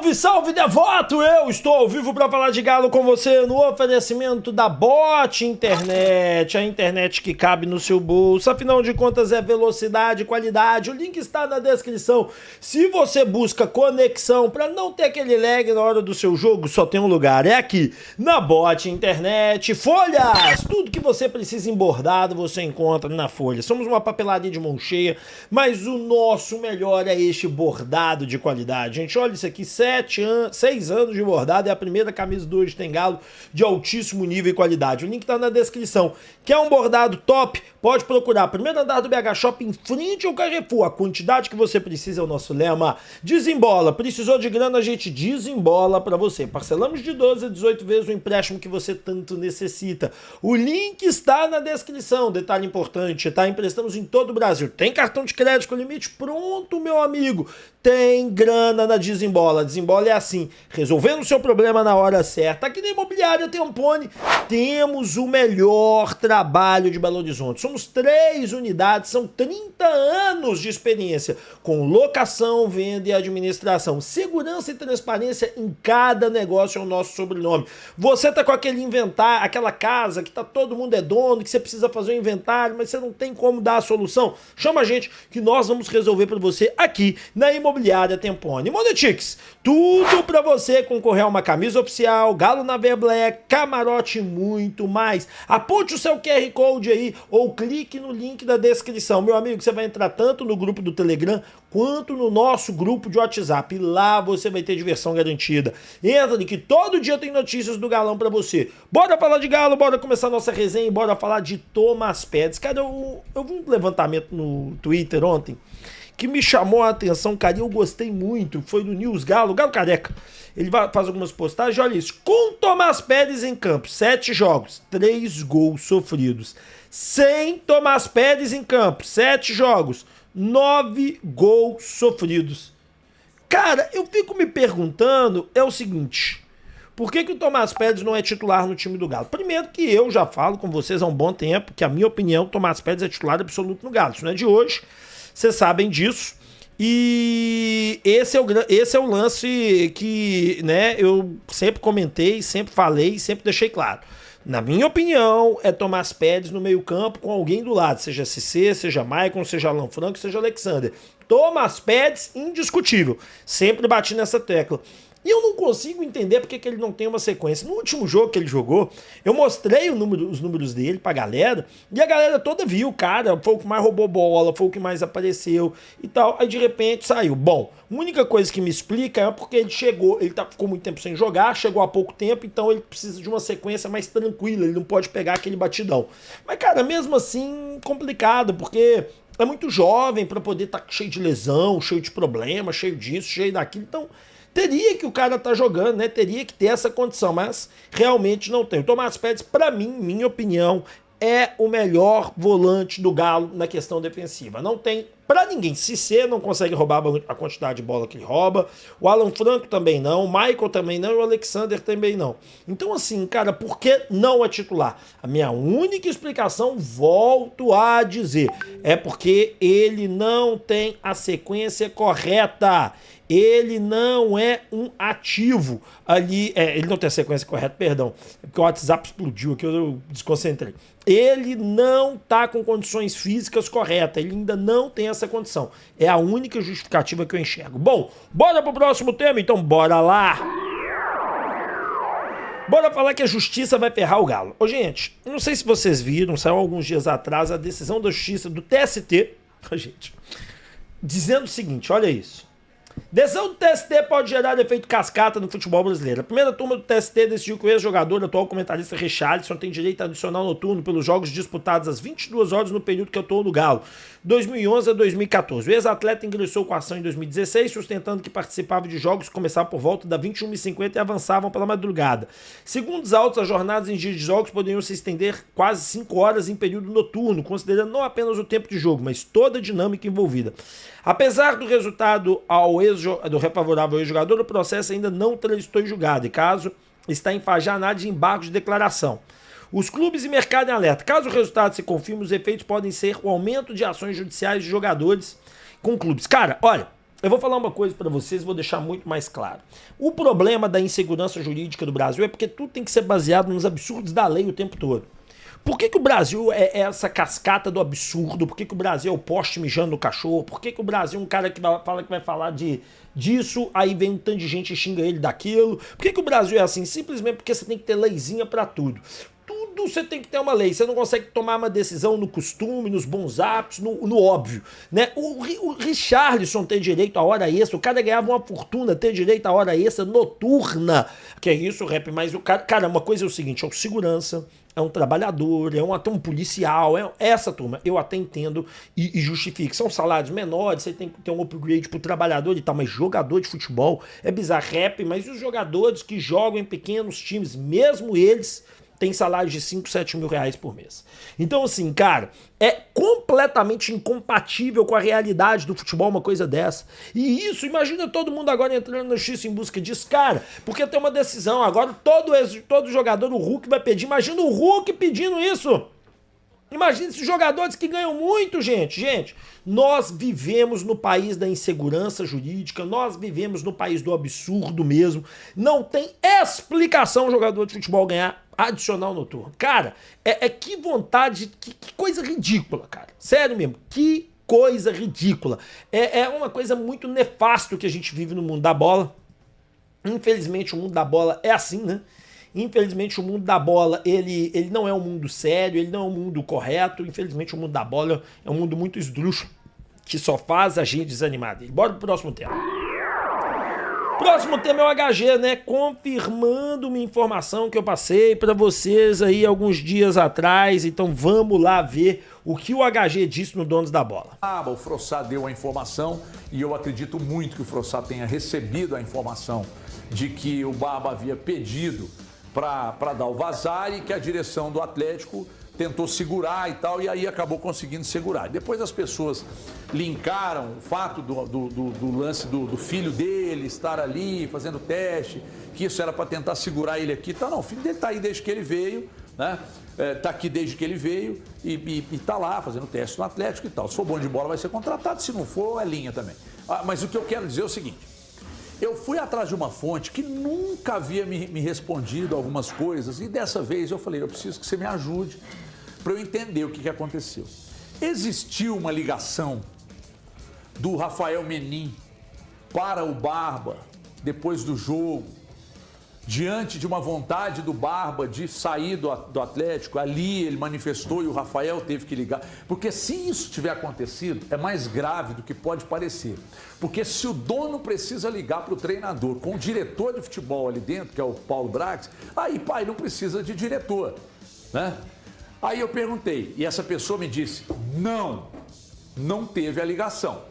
Salve, salve, devoto! Eu estou ao vivo para falar de Galo com você no oferecimento da Bot Internet, a internet que cabe no seu bolso. Afinal de contas é velocidade e qualidade. O link está na descrição. Se você busca conexão para não ter aquele lag na hora do seu jogo, só tem um lugar, é aqui, na Bot Internet. Folhas! Tudo que você precisa em bordado você encontra na Folha. Somos uma papelaria de mão cheia, mas o nosso melhor é este bordado de qualidade. Gente, olha isso aqui, 6 anos de bordado, é a primeira camisa do Hoje Tem Galo de altíssimo nível e qualidade. O link tá na descrição. Quer um bordado top? Pode procurar. Primeiro andar do BH Shopping, em frente ao Carrefour. A quantidade que você precisa é o nosso lema. Desembola. Precisou de grana, a gente desembola pra você. Parcelamos de 12 a 18 vezes o empréstimo que você tanto necessita. O link está na descrição. Detalhe importante, tá? Emprestamos em todo o Brasil. Tem cartão de crédito com limite? Pronto, meu amigo. Tem grana na Desembola. Desembola é assim, resolvendo o seu problema na hora certa. Aqui na Imobiliária Tempone temos o melhor trabalho de Belo Horizonte. Somos 3 unidades, são 30 anos de experiência com locação, venda e administração. Segurança e transparência em cada negócio é o nosso sobrenome. Você tá com aquele inventário, aquela casa que tá todo mundo é dono, que você precisa fazer um inventário, mas você não tem como dar a solução? Chama a gente que nós vamos resolver para você aqui na Imobiliária Tempone. Monetics, tudo para você concorrer a uma camisa oficial, Galo na Veia Black, camarote e muito mais. Aponte o seu QR Code aí ou clique no link da descrição. Meu amigo, você vai entrar tanto no grupo do Telegram quanto no nosso grupo de WhatsApp. E lá você vai ter diversão garantida. Entra que todo dia tem notícias do Galão para você. Bora falar de Galo, bora começar nossa resenha e bora falar de Thomas Pérez. Cara, eu vi um levantamento no Twitter ontem que me chamou a atenção, cara, e eu gostei muito, foi no News Galo Careca. Ele faz algumas postagens, olha isso, com Thomas Pérez em campo, 7 jogos, 3 gols sofridos. Sem Thomas Pérez em campo, 7 jogos, 9 gols sofridos. Cara, eu fico me perguntando, é o seguinte, por que o Thomas Pérez não é titular no time do Galo? Primeiro que eu já falo com vocês há um bom tempo, que a minha opinião, o Thomas Pérez é titular absoluto no Galo, isso não é de hoje. Vocês sabem disso. E esse é o lance que, né, eu sempre comentei, sempre falei, sempre deixei claro. Na minha opinião, é Thomas Pérez no meio-campo com alguém do lado, seja CC, seja Maicon, seja Alan Franco, seja Alexander. Thomas Pérez, indiscutível. Sempre bati nessa tecla. E eu não consigo entender porque que ele não tem uma sequência. No último jogo que ele jogou, eu mostrei os números dele pra galera, e a galera toda viu, cara, foi o que mais roubou bola, foi o que mais apareceu e tal. Aí de repente saiu. Bom, a única coisa que me explica é porque ele chegou, ficou muito tempo sem jogar, chegou há pouco tempo, então ele precisa de uma sequência mais tranquila, ele não pode pegar aquele batidão. Mas, cara, mesmo assim, complicado, porque é muito jovem pra poder estar cheio de lesão, cheio de problema, cheio disso, cheio daquilo, então teria que o cara tá jogando, né? Teria que ter essa condição, mas realmente não tem. O Thomas Pérez, pra mim, minha opinião, é o melhor volante do Galo na questão defensiva. Não tem pra ninguém. Cissé não consegue roubar a quantidade de bola que ele rouba. O Alan Franco também não. O Michael também não. E o Alexander também não. Então, assim, cara, por que não é titular? A minha única explicação, volto a dizer, é porque ele não tem a sequência correta. Ele não é um ativo ali, ele não tem a sequência correta, perdão, é porque o WhatsApp explodiu aqui, eu desconcentrei. Ele não tá com condições físicas corretas, ele ainda não tem essa condição. É a única justificativa que eu enxergo. Bom, bora pro próximo tema, então bora lá. Bora falar que a justiça vai ferrar o Galo. Ô, gente, não sei se vocês viram, saiu alguns dias atrás a decisão da justiça do TST, gente, dizendo o seguinte, olha isso. Decisão do TST pode gerar efeito cascata no futebol brasileiro. A primeira turma do TST decidiu que o ex-jogador, atual comentarista Richarlison, tem direito a adicional noturno pelos jogos disputados às 22 horas no período que atuou no Galo, 2011 a 2014. O ex-atleta ingressou com a ação em 2016, sustentando que participava de jogos que começavam por volta da 21h50 e avançavam pela madrugada. Segundo os autos, as jornadas em dias de jogos poderiam se estender quase 5 horas em período noturno, considerando não apenas o tempo de jogo, mas toda a dinâmica envolvida. Apesar do resultado do favorável ao ex-jogador, o processo ainda não transitou em julgado e caso está em fase de análise de embargo de declaração. Os clubes e mercado em alerta. Caso o resultado se confirme, os efeitos podem ser o aumento de ações judiciais de jogadores com clubes. Cara, olha, Eu vou falar uma coisa pra vocês, vou deixar muito mais claro. O problema da insegurança jurídica do Brasil é porque tudo tem que ser baseado nos absurdos da lei o tempo todo. Por que o Brasil é essa cascata do absurdo? Por que o Brasil é o poste mijando no cachorro? Por que o Brasil é um cara que fala que vai falar disso, aí vem um tanto de gente e xinga ele daquilo? Por que o Brasil é assim? Simplesmente porque você tem que ter leizinha pra tudo. Tudo você tem que ter uma lei. Você não consegue tomar uma decisão no costume, nos bons hábitos, no óbvio, né? O Richarlison tem direito a hora extra. O cara ganhava uma fortuna, ter direito a hora extra noturna. Que é isso, rap? Mas o cara... Cara, uma coisa é o seguinte, é o segurança, é um trabalhador, até um policial, essa turma, eu até entendo e justifico. São salários menores, você tem que ter um upgrade pro trabalhador e tal, mas jogador de futebol é bizarro, rap, mas os jogadores que jogam em pequenos times, mesmo eles, tem salários de 5, 7 mil reais por mês. Então, assim, cara, é completamente incompatível com a realidade do futebol uma coisa dessa. E isso, imagina todo mundo agora entrando na justiça em busca disso, cara, porque tem uma decisão. Agora todo jogador, o Hulk vai pedir. Imagina o Hulk pedindo isso. Imagina esses jogadores que ganham muito, gente. Gente, nós vivemos no país da insegurança jurídica, nós vivemos no país do absurdo mesmo. Não tem explicação o jogador de futebol ganhar adicional noturno. Cara, que vontade, que coisa ridícula, cara. Sério mesmo, que coisa ridícula. É uma coisa muito nefasta que a gente vive no mundo da bola. Infelizmente o mundo da bola é assim, né? Infelizmente o mundo da bola, ele não é um mundo sério, ele não é um mundo correto. Infelizmente o mundo da bola é um mundo muito esdrúxulo, que só faz a gente desanimar dele. Bora pro próximo tema. Próximo tema é o HG, né? Confirmando uma informação que eu passei para vocês aí alguns dias atrás. Então vamos lá ver o que o HG disse no Donos da Bola. O Frossá deu a informação e eu acredito muito que o Frossá tenha recebido a informação de que o Barba havia pedido para dar o vazar e que a direção do Atlético tentou segurar e tal, e aí acabou conseguindo segurar. Depois as pessoas linkaram o fato do lance do filho dele estar ali fazendo teste, que isso era para tentar segurar ele aqui. Tá, não, o filho dele tá aí desde que ele veio, né? Tá aqui desde que ele veio e tá lá fazendo teste no Atlético e tal. Se for bom de bola vai ser contratado, se não for é linha também. Mas o que eu quero dizer é o seguinte: eu fui atrás de uma fonte que nunca havia me respondido algumas coisas e dessa vez eu falei, eu preciso que você me ajude para eu entender o que aconteceu. Existiu uma ligação do Rafael Menin para o Barba depois do jogo, diante de uma vontade do Barba de sair do Atlético. Ali ele manifestou e o Rafael teve que ligar. Porque se isso tiver acontecido, é mais grave do que pode parecer. Porque se o dono precisa ligar para o treinador com o diretor de futebol ali dentro, que é o Paulo Brax, aí, pai, não precisa de diretor, né? Aí eu perguntei, e essa pessoa me disse, não teve a ligação.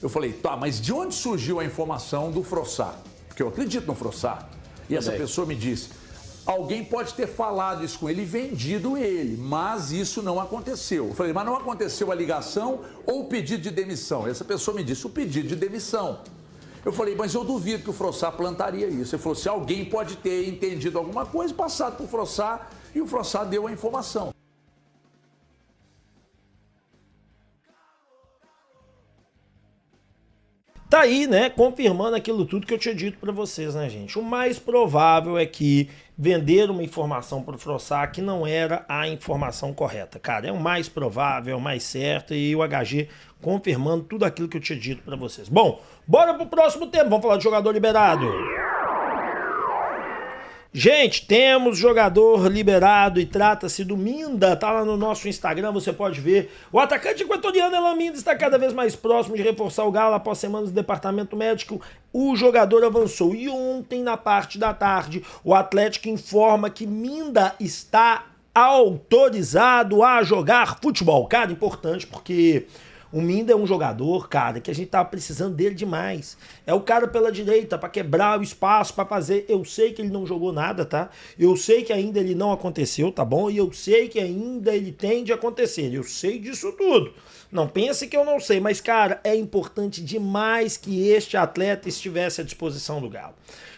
Eu falei, tá, mas de onde surgiu a informação do Frossá? Porque eu acredito no Frossá. E essa pessoa me disse, alguém pode ter falado isso com ele e vendido ele, mas isso não aconteceu. Eu falei, mas não aconteceu a ligação ou o pedido de demissão? Essa pessoa me disse, o pedido de demissão. Eu falei, mas eu duvido que o Frossá plantaria isso. Ele falou, se alguém pode ter entendido alguma coisa, passado para o Frossá, e o Frossá deu a informação. Tá aí, né, confirmando aquilo tudo que eu tinha dito pra vocês, né, gente? O mais provável é que venderam uma informação pro Frossá que não era a informação correta. Cara, é o mais provável, é o mais certo, e o HG confirmando tudo aquilo que eu tinha dito pra vocês. Bom, bora pro próximo tema, vamos falar de jogador liberado. Gente, temos jogador liberado e trata-se do Minda, tá lá no nosso Instagram, você pode ver. O atacante equatoriano Elan Minda está cada vez mais próximo de reforçar o Galo após semanas do departamento médico. O jogador avançou e ontem, na parte da tarde, o Atlético informa que Minda está autorizado a jogar futebol. Cara, importante porque o Minda é um jogador, cara, que a gente tava precisando dele demais. É o cara pela direita pra quebrar o espaço, pra fazer. Eu sei que ele não jogou nada, tá? Eu sei que ainda ele não aconteceu, tá bom? E eu sei que ainda ele tende a acontecer. Eu sei disso tudo. Não pense que eu não sei, mas, cara, é importante demais que este atleta estivesse à disposição do Galo.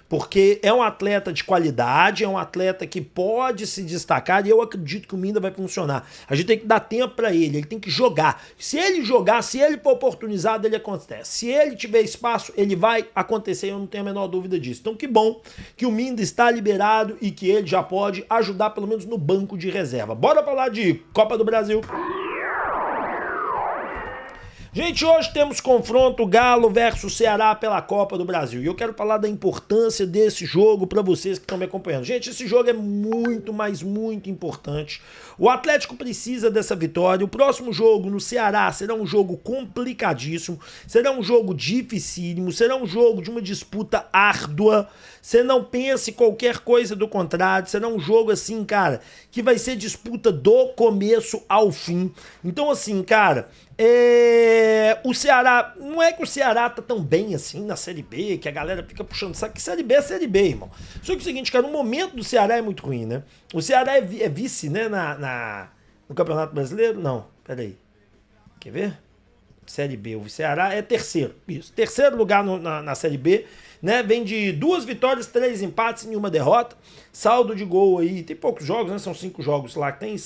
Porque é um atleta de qualidade, é um atleta que pode se destacar e eu acredito que o Minda vai funcionar. A gente tem que dar tempo para ele tem que jogar. Se ele jogar, se ele for oportunizado, ele acontece. Se ele tiver espaço, ele vai acontecer, eu não tenho a menor dúvida disso. Então que bom que o Minda está liberado e que ele já pode ajudar pelo menos no banco de reserva. Bora falar de Copa do Brasil. Gente, hoje temos confronto Galo versus Ceará pela Copa do Brasil. E eu quero falar da importância desse jogo para vocês que estão me acompanhando. Gente, esse jogo é muito, mas muito importante. O Atlético precisa dessa vitória. O próximo jogo no Ceará será um jogo complicadíssimo. Será um jogo dificílimo. Será um jogo de uma disputa árdua. Você não pense qualquer coisa do contrário. Será um jogo assim, cara, que vai ser disputa do começo ao fim. Então assim, cara... O Ceará, não é que o Ceará tá tão bem assim na Série B, que a galera fica puxando saco, que Série B é Série B, irmão. Só que é o seguinte, cara, o momento do Ceará é muito ruim, né? O Ceará é vice, né, no Campeonato Brasileiro? Não, peraí. Quer ver? Série B, o Ceará é terceiro, isso. Terceiro lugar na Série B, né? Vem de 2 vitórias, 3 empates e nenhuma derrota. Saldo de gol aí, tem poucos jogos, né? São 5 jogos lá. Tem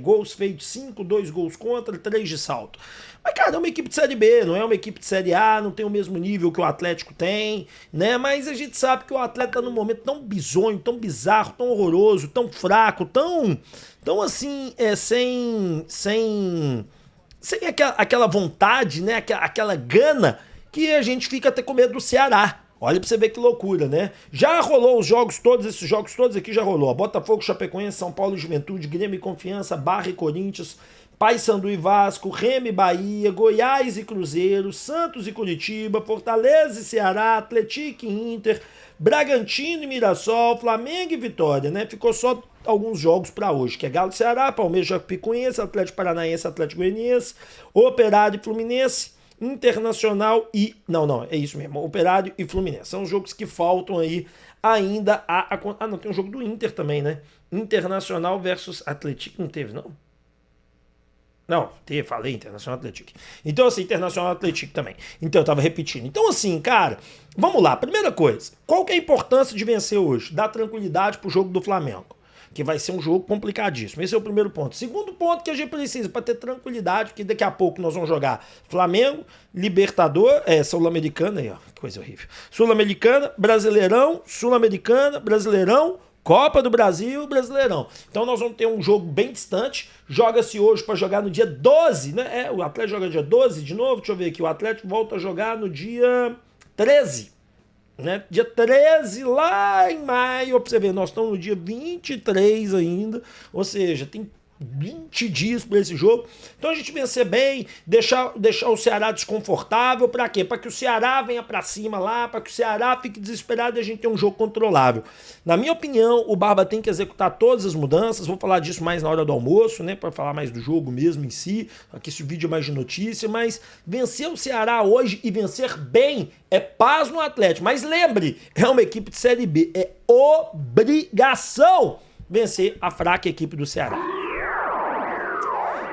gols feitos 5, 2 gols contra, 3 de saldo. Mas, cara, é uma equipe de Série B, não é uma equipe de Série A, não tem o mesmo nível que o Atlético tem, né? Mas a gente sabe que o Atlético tá num momento tão bizonho, tão bizarro, tão horroroso, tão fraco, tão assim, sem aquela vontade, né? Aquela gana que a gente fica até com medo do Ceará. Olha pra você ver que loucura, né? Já rolou os jogos todos, esses jogos todos aqui já rolou. Botafogo, Chapecoense, São Paulo e Juventude, Grêmio e Confiança, Barra e Corinthians, Paysandu e Vasco, Remo e Bahia, Goiás e Cruzeiro, Santos e Curitiba, Fortaleza e Ceará, Atlético e Inter, Bragantino e Mirassol, Flamengo e Vitória, né? Ficou só alguns jogos para hoje, que é Galo e Ceará, Palmeiras e Chapecoense, Atlético Paranaense, Atlético Goianiense, Operário e Fluminense, Internacional e... Não, é isso mesmo, Operário e Fluminense. São os jogos que faltam aí ainda não, tem um jogo do Inter também, né? Internacional versus Atlético, não teve, não? Não, falei Internacional Atlético. Então, assim, Internacional Atlético também. Então, eu tava repetindo. Então, assim, cara, vamos lá. Primeira coisa, qual que é a importância de vencer hoje? Dar tranquilidade pro jogo do Flamengo, que vai ser um jogo complicadíssimo. Esse é o primeiro ponto. Segundo ponto que a gente precisa para ter tranquilidade, porque daqui a pouco nós vamos jogar Flamengo, Sul-Americana, aí, ó, que coisa horrível. Sul-Americana, Brasileirão, Sul-Americana, Brasileirão, Copa do Brasil, Brasileirão. Então nós vamos ter um jogo bem distante. Joga-se hoje para jogar no dia 12, né? O Atlético joga dia 12 de novo. Deixa eu ver aqui. O Atlético volta a jogar no dia 13. Né? Dia 13, lá em maio, pra você ver, nós estamos no dia 23 ainda, ou seja, tem 20 dias para esse jogo. Então a gente vencer bem, deixar o Ceará desconfortável, para quê? Para que o Ceará venha para cima lá, para que o Ceará fique desesperado e a gente tenha um jogo controlável. Na minha opinião, o Barba tem que executar todas as mudanças, vou falar disso mais na hora do almoço, né, para falar mais do jogo mesmo em si, aqui esse vídeo é mais de notícia, mas vencer o Ceará hoje e vencer bem é paz no Atlético. Mas lembre, é uma equipe de Série B, é obrigação vencer a fraca equipe do Ceará.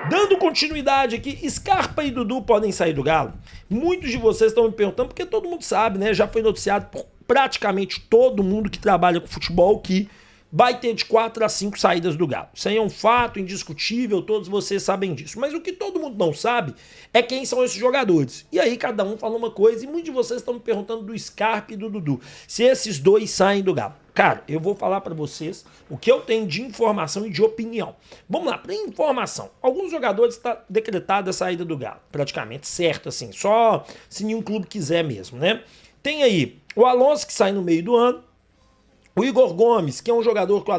Dando continuidade aqui, Scarpa e Dudu podem sair do Galo? Muitos de vocês estão me perguntando, porque todo mundo sabe, né? Já foi noticiado por praticamente todo mundo que trabalha com futebol que vai ter de 4 a 5 saídas do Galo. Isso aí é um fato indiscutível, todos vocês sabem disso. Mas o que todo mundo não sabe é quem são esses jogadores. E aí cada um fala uma coisa, e muitos de vocês estão me perguntando do Scarpa e do Dudu, se esses dois saem do Galo. Cara, eu vou falar pra vocês o que eu tenho de informação e de opinião. Vamos lá, pra informação. Alguns jogadores está decretada a saída do Galo, praticamente certo, assim, só se nenhum clube quiser mesmo, né? Tem aí o Alonso, que sai no meio do ano, o Igor Gomes, que é um jogador que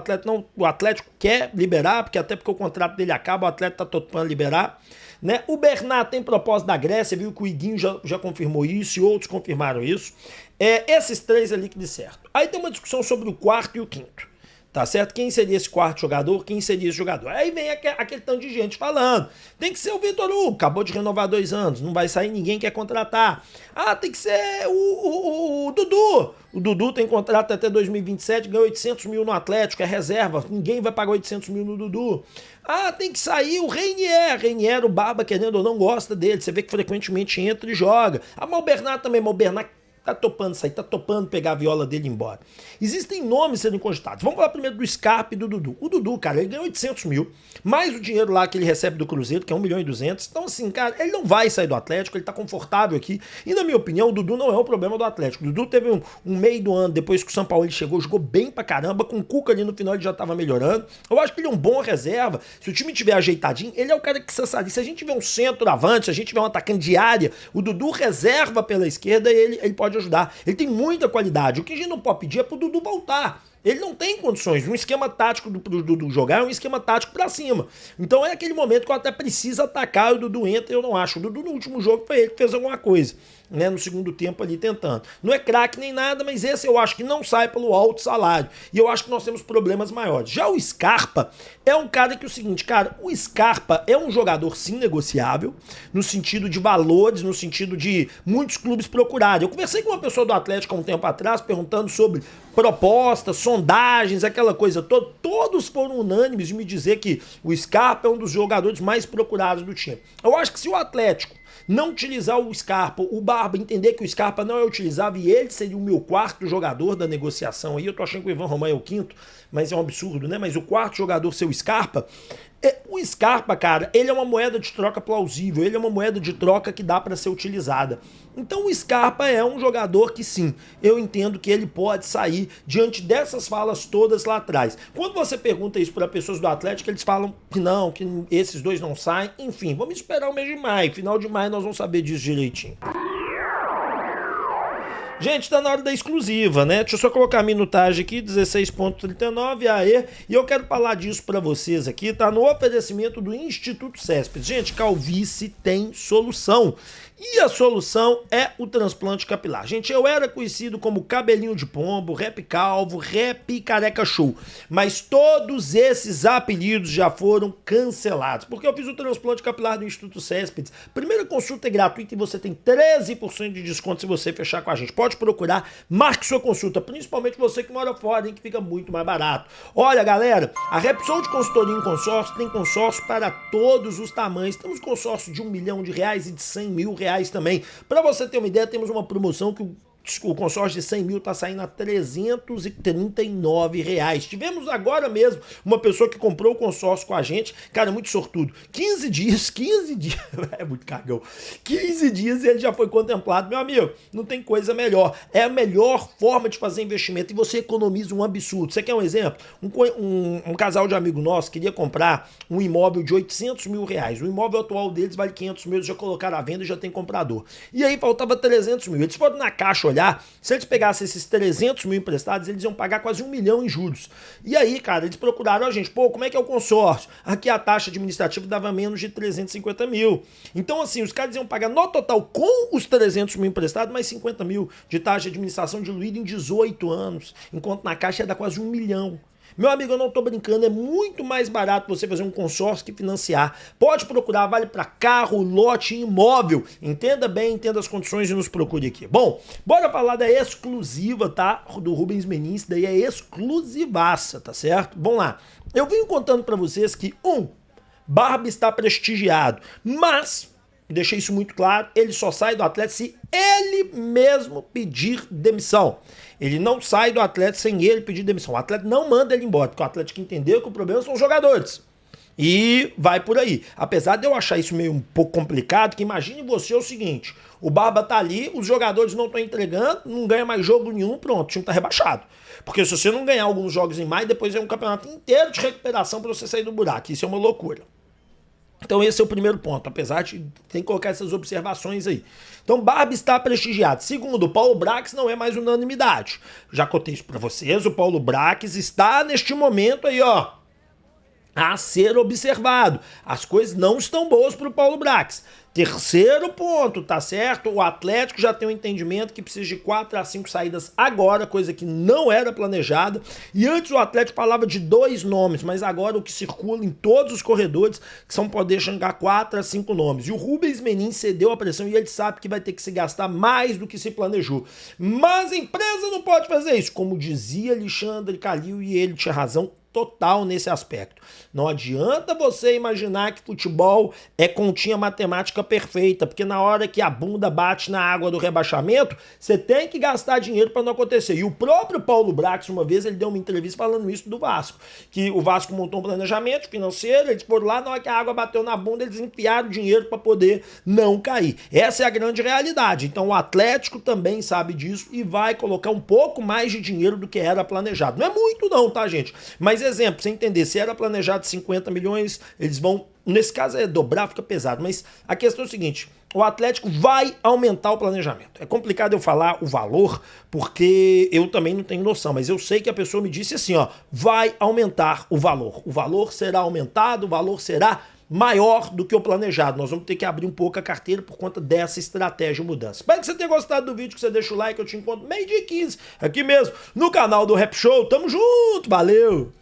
o Atlético quer liberar, porque o contrato dele acaba, o Atlético tá topando liberar, né? O Bernat tem propósito da Grécia, viu que o Iguinho já confirmou isso e outros confirmaram isso. Esses três ali que de certo. Aí tem uma discussão sobre o quarto e o quinto. Tá certo? Quem seria esse quarto jogador? Quem seria esse jogador? Aí vem aquele tanto de gente falando. Tem que ser o Vitor Hugo, acabou de renovar 2 anos, não vai sair, ninguém quer contratar. Ah, tem que ser o Dudu. O Dudu tem contrato até 2027, ganha 800 mil no Atlético, é reserva, ninguém vai pagar 800 mil no Dudu. Ah, tem que sair o Reinier. Reinier, o Barba, querendo ou não, gosta dele. Você vê que frequentemente entra e joga. Ah, mas o Bernat também, mas o Bernat tá topando sair, tá topando pegar a viola dele e ir embora. Existem nomes sendo cogitados. Vamos falar primeiro do Scarpa e do Dudu. O Dudu, cara, ele ganhou 800 mil, mais o dinheiro lá que ele recebe do Cruzeiro, que é 1 milhão e 200. Então, assim, cara, ele não vai sair do Atlético, ele tá confortável aqui. E, na minha opinião, o Dudu não é o problema do Atlético. O Dudu teve um meio do ano, depois que o São Paulo ele chegou, jogou bem pra caramba. Com o Cuca ali no final ele já tava melhorando. Eu acho que ele é um bom reserva. Se o time tiver ajeitadinho, ele é o cara que precisa sair. Se a gente tiver um centroavante, se a gente tiver um atacante de área, o Dudu reserva pela esquerda e ele pode ajudar. Ele tem muita qualidade. O que a gente não pode pedir é pro Dudu voltar. Ele não tem condições. Um esquema tático pro Dudu jogar é um esquema tático pra cima. Então é aquele momento que eu até preciso atacar, o Dudu entra, eu não acho. O Dudu no último jogo foi ele que fez alguma coisa, né, no segundo tempo ali tentando. Não é craque nem nada, mas esse eu acho que não sai pelo alto salário. E eu acho que nós temos problemas maiores. Já o Scarpa é um cara que é o seguinte, cara, o Scarpa é um jogador sim negociável, no sentido de valores, no sentido de muitos clubes procurarem. Eu conversei com uma pessoa do Atlético há um tempo atrás, perguntando sobre propostas, sondagens, aquela coisa toda. Todos foram unânimes de me dizer que o Scarpa é um dos jogadores mais procurados do time. Eu acho que se o Atlético não utilizar o Scarpa, o Barba entender que o Scarpa não é utilizável e ele seria o meu quarto jogador da negociação aí, eu tô achando que o Ivan Romão é o quinto, mas é um absurdo, né? Mas o quarto jogador ser o Scarpa, o Scarpa, cara, ele é uma moeda de troca plausível, ele é uma moeda de troca que dá para ser utilizada. Então o Scarpa é um jogador que sim, eu entendo que ele pode sair diante dessas falas todas lá atrás. Quando você pergunta isso para pessoas do Atlético, eles falam que não, que esses dois não saem. Enfim, vamos esperar o mês de maio. Final de maio nós vamos saber disso direitinho. Gente, tá na hora da exclusiva, né? Deixa eu só colocar a minutagem aqui, 16,39, aê. E eu quero falar disso pra vocês aqui, tá no oferecimento do Instituto Céspedes. Gente, calvície tem solução. E a solução é o transplante capilar. Gente, eu era conhecido como cabelinho de pombo, rap calvo, rap careca show. Mas todos esses apelidos já foram cancelados. Porque eu fiz o transplante capilar do Instituto Céspedes. Primeira consulta é gratuita e você tem 13% de desconto se você fechar com a gente. Pode procurar, marque sua consulta. Principalmente você que mora fora, hein, que fica muito mais barato. Olha, galera, a Repsol de consultoria em consórcio tem consórcio para todos os tamanhos. Temos consórcio de R$1 milhão e de R$100 mil também. Para você ter uma ideia, temos uma promoção que o consórcio de 100 mil tá saindo a R$339. Tivemos agora mesmo uma pessoa que comprou o consórcio com a gente, cara, muito sortudo. 15 dias, é muito cagão. 15 dias e ele já foi contemplado. Meu amigo, não tem coisa melhor. É a melhor forma de fazer investimento e você economiza um absurdo. Você quer um exemplo? Um casal de amigo nosso queria comprar um imóvel de R$800 mil. O imóvel atual deles vale 500 mil, eles já colocaram à venda e já tem comprador. E aí faltava 300 mil. Eles foram na caixa olhar, se eles pegassem esses 300 mil emprestados, eles iam pagar quase 1 milhão em juros. E aí, cara, eles procuraram a gente, pô, como é que é o consórcio? Aqui a taxa administrativa dava menos de 350 mil. Então, assim, os caras iam pagar no total com os 300 mil emprestados, mais 50 mil de taxa de administração diluída em 18 anos, enquanto na caixa ia dar quase 1 milhão. Meu amigo, eu não tô brincando, é muito mais barato você fazer um consórcio que financiar. Pode procurar, vale para carro, lote, imóvel. Entenda bem, entenda as condições e nos procure aqui. Bom, bora falar da exclusiva, tá? Do Rubens Menin, daí é exclusivaça, tá certo? Vamos lá. Eu venho contando para vocês que, Barba está prestigiado, mas, deixei isso muito claro, ele só sai do Atlético se ele mesmo pedir demissão. Ele não sai do Atlético sem ele pedir demissão. O Atlético não manda ele embora, porque o Atlético entendeu que o problema são os jogadores. E vai por aí. Apesar de eu achar isso meio um pouco complicado, que imagine você o seguinte, o Barba tá ali, os jogadores não estão entregando, não ganha mais jogo nenhum, pronto, o time tá rebaixado. Porque se você não ganhar alguns jogos em maio, depois é um campeonato inteiro de recuperação para você sair do buraco. Isso é uma loucura. Então esse é o primeiro ponto, apesar de ter que colocar essas observações aí. Então Barba está prestigiado. Segundo, o Paulo Brax não é mais unanimidade. Já contei isso para vocês, o Paulo Brax está neste momento aí, ó, a ser observado. As coisas não estão boas para o Paulo Brax. Terceiro ponto, tá certo? O Atlético já tem um entendimento que precisa de 4 a 5 saídas agora, coisa que não era planejada. E antes o Atlético falava de 2 nomes, mas agora o que circula em todos os corredores que são poder chegar 4 a 5 nomes. E o Rubens Menin cedeu a pressão e ele sabe que vai ter que se gastar mais do que se planejou. Mas a empresa não pode fazer isso, como dizia Alexandre Calil, e ele tinha razão total nesse aspecto. Não adianta você imaginar que futebol é continha matemática perfeita, porque na hora que a bunda bate na água do rebaixamento, você tem que gastar dinheiro para não acontecer. E o próprio Paulo Brax, uma vez, ele deu uma entrevista falando isso do Vasco, que o Vasco montou um planejamento financeiro, eles foram lá, na hora que a água bateu na bunda, eles enfiaram dinheiro para poder não cair. Essa é a grande realidade. Então o Atlético também sabe disso e vai colocar um pouco mais de dinheiro do que era planejado. Não é muito não, tá, gente? Mas exemplo, pra você entender, se era planejado 50 milhões, eles vão, nesse caso é dobrar, fica pesado, mas a questão é o seguinte, o Atlético vai aumentar o planejamento. É complicado eu falar o valor, porque eu também não tenho noção, mas eu sei que a pessoa me disse assim, ó, vai aumentar o valor será aumentado, o valor será maior do que o planejado. Nós vamos ter que abrir um pouco a carteira por conta dessa estratégia de mudança. Espero que você tenha gostado do vídeo, que você deixa o like, eu te encontro meio-dia 15, aqui mesmo, no canal do Rap Show. Tamo junto, valeu!